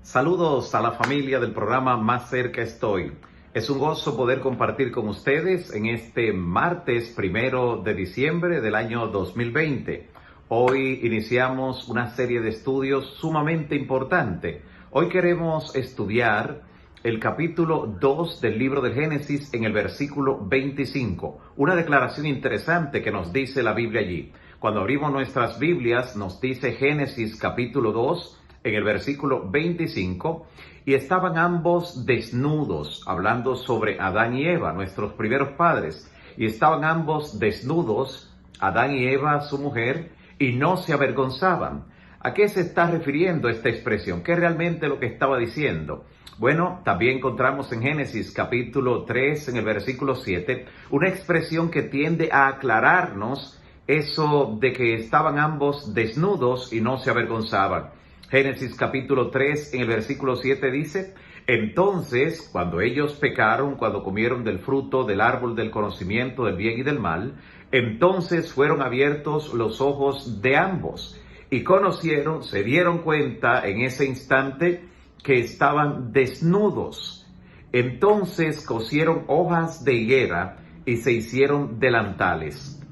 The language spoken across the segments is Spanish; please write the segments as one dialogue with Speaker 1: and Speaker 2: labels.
Speaker 1: Saludos a la familia del programa Más Cerca Estoy. Es un gozo poder compartir con ustedes en este martes 1 de diciembre del año 2020. Hoy iniciamos una serie de estudios sumamente importante. Hoy queremos estudiar el capítulo 2 del libro del Génesis en el versículo 25. Una declaración interesante que nos dice la Biblia allí. Cuando abrimos nuestras Biblias nos dice Génesis capítulo 2 en el versículo 25, y estaban ambos desnudos, hablando sobre Adán y Eva, nuestros primeros padres, y estaban ambos desnudos, Adán y Eva, su mujer, y no se avergonzaban. ¿A qué se está refiriendo esta expresión? ¿Qué es realmente lo que estaba diciendo? Bueno, también encontramos en Génesis capítulo 3, en el versículo 7, una expresión que tiende a aclararnos eso de que estaban ambos desnudos y no se avergonzaban. Génesis capítulo 3 en el versículo 7 dice: entonces, cuando ellos pecaron, cuando comieron del fruto del árbol del conocimiento del bien y del mal, entonces fueron abiertos los ojos de ambos y conocieron, se dieron cuenta en ese instante que estaban desnudos. Entonces cosieron hojas de higuera y se hicieron delantales.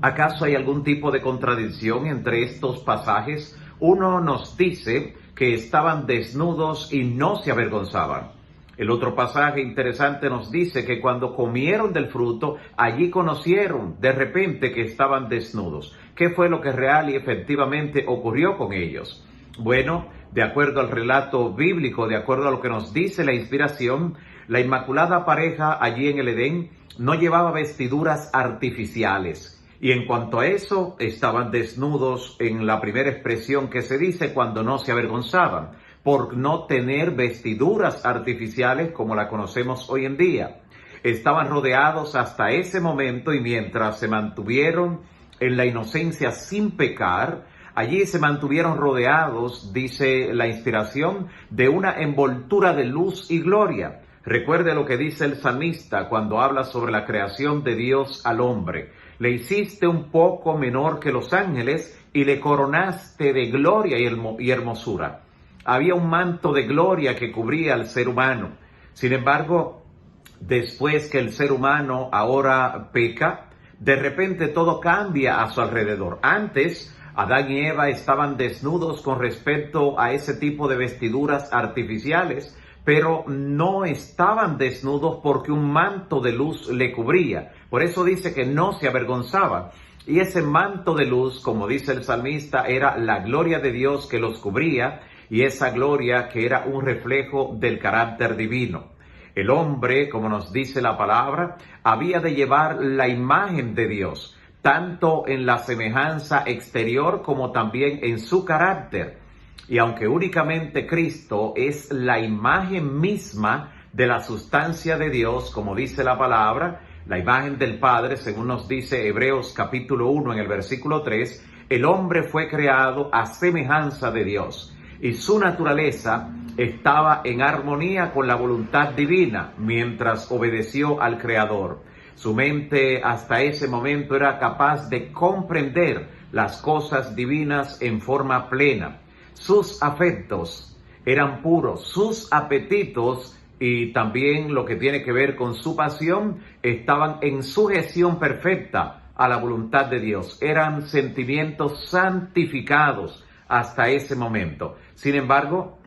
Speaker 1: ¿Acaso hay algún tipo de contradicción entre estos pasajes? Uno nos dice que estaban desnudos y no se avergonzaban. El otro pasaje interesante nos dice que cuando comieron del fruto, allí conocieron de repente que estaban desnudos. ¿Qué fue lo que real y efectivamente ocurrió con ellos? Bueno, de acuerdo al relato bíblico, de acuerdo a lo que nos dice la inspiración, la inmaculada pareja allí en el Edén no llevaba vestiduras artificiales. Y en cuanto a eso, estaban desnudos en la primera expresión que se dice cuando no se avergonzaban, por no tener vestiduras artificiales como la conocemos hoy en día. Estaban rodeados hasta ese momento y mientras se mantuvieron en la inocencia sin pecar, allí se mantuvieron rodeados, dice la inspiración, de una envoltura de luz y gloria. Recuerde lo que dice el salmista cuando habla sobre la creación de Dios al hombre. Le hiciste un poco menor que los ángeles y le coronaste de gloria y hermosura. Había un manto de gloria que cubría al ser humano. Sin embargo, después que el ser humano ahora peca, de repente todo cambia a su alrededor. Antes, Adán y Eva estaban desnudos con respecto a ese tipo de vestiduras artificiales, pero no estaban desnudos porque un manto de luz le cubría. Por eso dice que no se avergonzaban. Y ese manto de luz, como dice el salmista, era la gloria de Dios que los cubría, y esa gloria que era un reflejo del carácter divino. El hombre, como nos dice la palabra, había de llevar la imagen de Dios, tanto en la semejanza exterior como también en su carácter. Y aunque únicamente Cristo es la imagen misma de la sustancia de Dios, como dice la palabra, la imagen del Padre, según nos dice Hebreos capítulo 1 en el versículo 3, el hombre fue creado a semejanza de Dios y su naturaleza estaba en armonía con la voluntad divina mientras obedeció al Creador. Su mente hasta ese momento era capaz de comprender las cosas divinas en forma plena. Sus afectos eran puros, sus apetitos y también lo que tiene que ver con su pasión estaban en sujeción perfecta a la voluntad de Dios. Eran sentimientos santificados hasta ese momento. Sin embargo,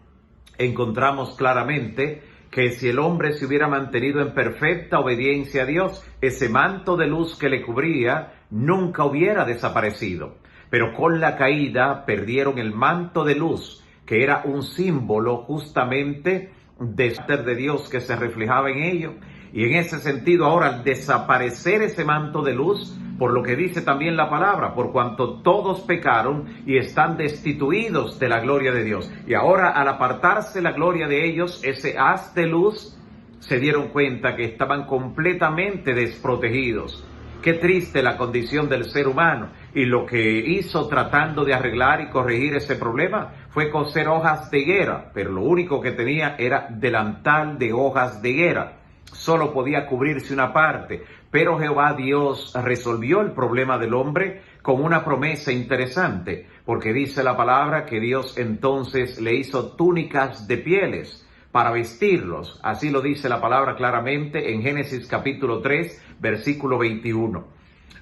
Speaker 1: encontramos claramente que si el hombre se hubiera mantenido en perfecta obediencia a Dios, ese manto de luz que le cubría nunca hubiera desaparecido. Pero con la caída perdieron el manto de luz, que era un símbolo justamente del carácter de Dios que se reflejaba en ello. Y en ese sentido, ahora al desaparecer ese manto de luz, por lo que dice también la palabra, por cuanto todos pecaron y están destituidos de la gloria de Dios. Y ahora al apartarse la gloria de ellos, ese haz de luz, se dieron cuenta que estaban completamente desprotegidos. Qué triste la condición del ser humano. Y lo que hizo tratando de arreglar y corregir ese problema fue coser hojas de higuera, pero lo único que tenía era delantal de hojas de higuera. Solo podía cubrirse una parte, Pero Jehová Dios resolvió el problema del hombre con una promesa interesante, porque dice la palabra que Dios entonces le hizo túnicas de pieles para vestirlos. Así lo dice la palabra claramente en Génesis capítulo 3, versículo 21.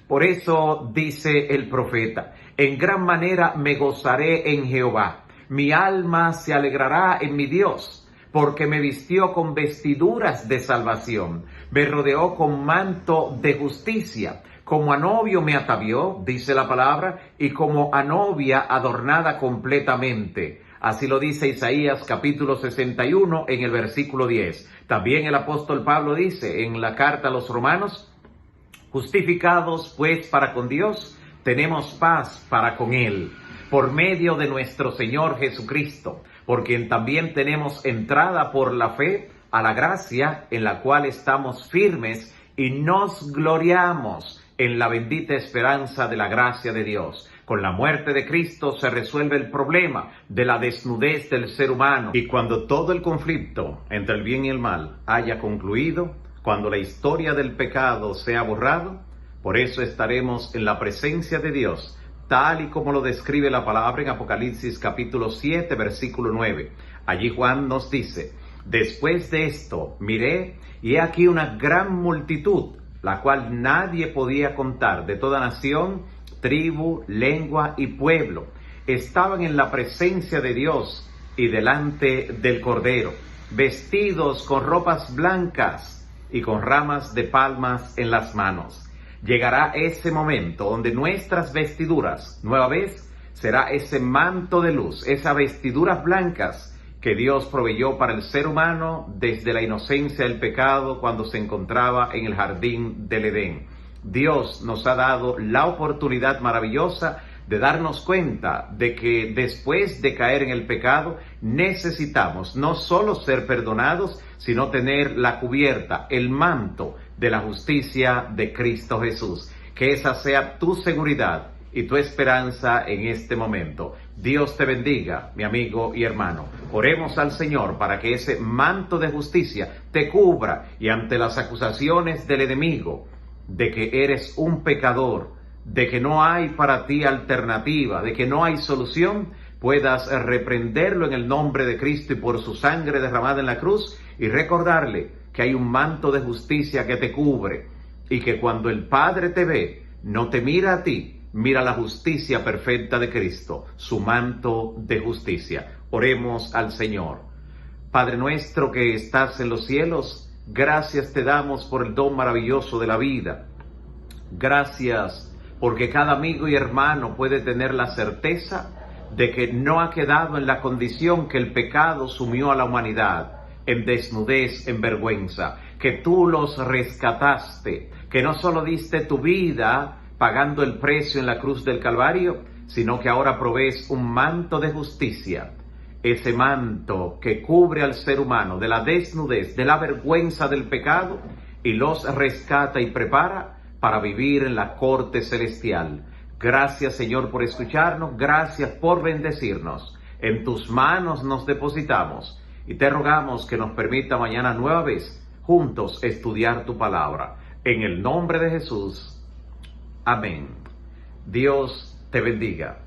Speaker 1: Por eso dice el profeta: en gran manera me gozaré en Jehová, mi alma se alegrará en mi Dios, porque me vistió con vestiduras de salvación, me rodeó con manto de justicia, como a novio me atavió, dice la palabra, y como a novia adornada completamente. Así lo dice Isaías capítulo 61 en el versículo 10. También el apóstol Pablo dice en la carta a los Romanos: justificados pues para con Dios, tenemos paz para con Él, por medio de nuestro Señor Jesucristo, por quien también tenemos entrada por la fe a la gracia en la cual estamos firmes y nos gloriamos en la bendita esperanza de la gracia de Dios. Con la muerte de Cristo se resuelve el problema de la desnudez del ser humano. Y cuando todo el conflicto entre el bien y el mal haya concluido, cuando la historia del pecado sea borrado, por eso estaremos en la presencia de Dios, tal y como lo describe la palabra en Apocalipsis capítulo 7, versículo 9. Allí Juan nos dice: después de esto miré, y he aquí una gran multitud, la cual nadie podía contar, de toda nación, tribu, lengua y pueblo. Estaban en la presencia de Dios y delante del Cordero, vestidos con ropas blancas y con ramas de palmas en las manos. Llegará ese momento donde nuestras vestiduras, nueva vez, será ese manto de luz, esas vestiduras blancas que Dios proveyó para el ser humano desde la inocencia del pecado cuando se encontraba en el jardín del Edén. Dios nos ha dado la oportunidad maravillosa de darnos cuenta de que después de caer en el pecado necesitamos no solo ser perdonados, sino tener la cubierta, el manto de la justicia de Cristo Jesús. Que esa sea tu seguridad y tu esperanza en este momento. Dios te bendiga, mi amigo y hermano. Oremos al Señor para que ese manto de justicia te cubra y ante las acusaciones del enemigo de que eres un pecador, de que no hay para ti alternativa, de que no hay solución, puedas reprenderlo en el nombre de Cristo y por su sangre derramada en la cruz, y recordarle que hay un manto de justicia que te cubre, y que cuando el Padre te ve, no te mira a ti, mira la justicia perfecta de Cristo, su manto de justicia. Oremos al Señor. Padre nuestro que estás en los cielos, gracias te damos por el don maravilloso de la vida. Gracias porque cada amigo y hermano puede tener la certeza de que no ha quedado en la condición que el pecado sumió a la humanidad, en desnudez, en vergüenza, que tú los rescataste, que no solo diste tu vida pagando el precio en la cruz del Calvario, sino que ahora provees un manto de justicia. Ese manto que cubre al ser humano de la desnudez, de la vergüenza del pecado, y los rescata y prepara para vivir en la corte celestial. Gracias, Señor, por escucharnos, gracias por bendecirnos. En tus manos nos depositamos y te rogamos que nos permita mañana nueva vez juntos estudiar tu palabra. En el nombre de Jesús. Amén. Dios te bendiga.